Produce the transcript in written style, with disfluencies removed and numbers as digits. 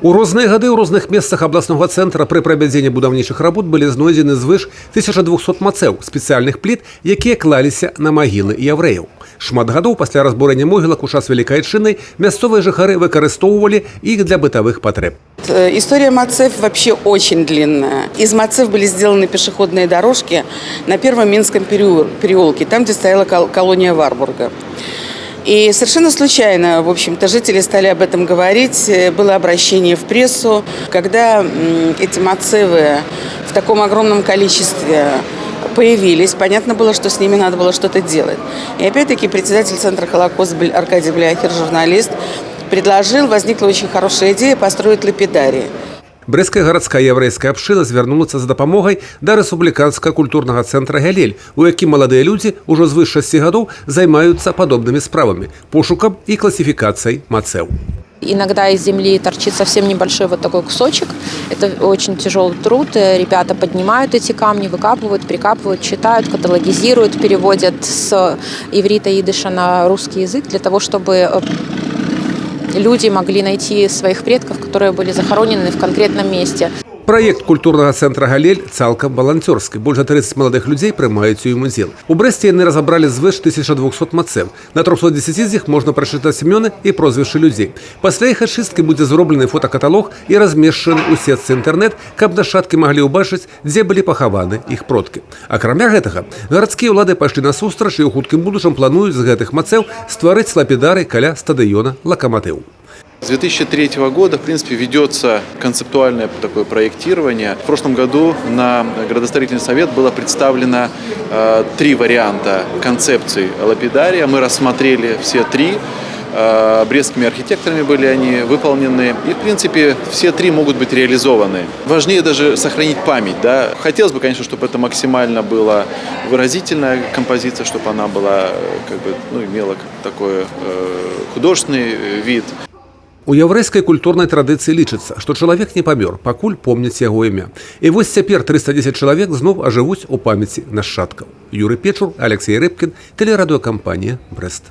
У розныя гады ў розных месцах абласнога цэнтра пры правядзенні будаўнічых работ былі знойдзены звыш 1200 мацэў, спецыяльных пліт, якія клаліся на магілы яўрэяў. Шмат гадоў пасля разбурэння могілак у час Вялікай Айчыннай мясцовыя жыхары выкарыстоўвалі іх для бытавых патрэб. История Мацев вообще очень длинная. Из Мацев были сделаны пешеходные дорожки на Первом Минском переулке, там, где стояла колония Варбурга. И совершенно случайно, в общем-то, жители стали об этом говорить. Было обращение в прессу. Когда эти мацевы в таком огромном количестве появились, понятно было, что с ними надо было что-то делать. И опять-таки председатель Центра Холокост Аркадий Бляхер, журналист, предложил, возникла очень хорошая идея построить лапидарии. Брэсцкая гарадская яўрэйская абшчына звярнулася за дапамогай да рэспубліканскага культурнага цэнтра «Галель», у якім маладыя людзі ўжо звыш 6 гадоў займаюцца падобнымі справамі – пошукам і класіфікацыяй мацэў. Иногда из земли торчит совсем небольшой вот такой кусочек. Это очень тяжелый труд. Ребята поднимают эти камни, выкапывают, прикапывают, читают, каталогизируют, переводят с иврита и идыша на русский язык для того, чтобы люди могли найти своих предков, которые были захоронены в конкретном месте. Праект культурнага цэнтра «Галель» цалкам валанцёрскі. Больш за 30 маладых людзей прымаюць у ім удзел. У Брэсце яны разабралі звыш 1200 мацэў. На 310 з іх можна прачытаць імёны і прозвішчы людзей. Пасля іх ачысткі будзе зроблены фотакаталог і размешчаны ў сетцы інтэрнэт, каб нашчадкі маглі ўбачыць, дзе былі пахаваны іх продкі. Акрамя гэтага, гарадскія ўлады пайшлі насустрач і ў хуткім будучым плануюць з гэтых мацэў стварыць лапідарый каля стадыёна «Локомотив». С 2003 года, в принципе, ведется концептуальное такое проектирование. В прошлом году на градостроительный совет было представлено 3 варианта концепций лапидария. Мы рассмотрели все 3. Брестскими архитекторами были они выполнены. И, в принципе, все 3 могут быть реализованы. Важнее даже сохранить память. Да? Хотелось бы, конечно, чтобы это максимально была выразительная композиция, чтобы она была, имела такой художественный вид. У яўрэйскай культурнай традыцыі лічыцца, што чалавек не памёр, пакуль помняць яго імя. І вось цяпер 310 чалавек зноў ажывуць у памяці нашчадкаў. Юрый Печур, Алексей Рыбкін, тэлерадыёкампанія «Брэст».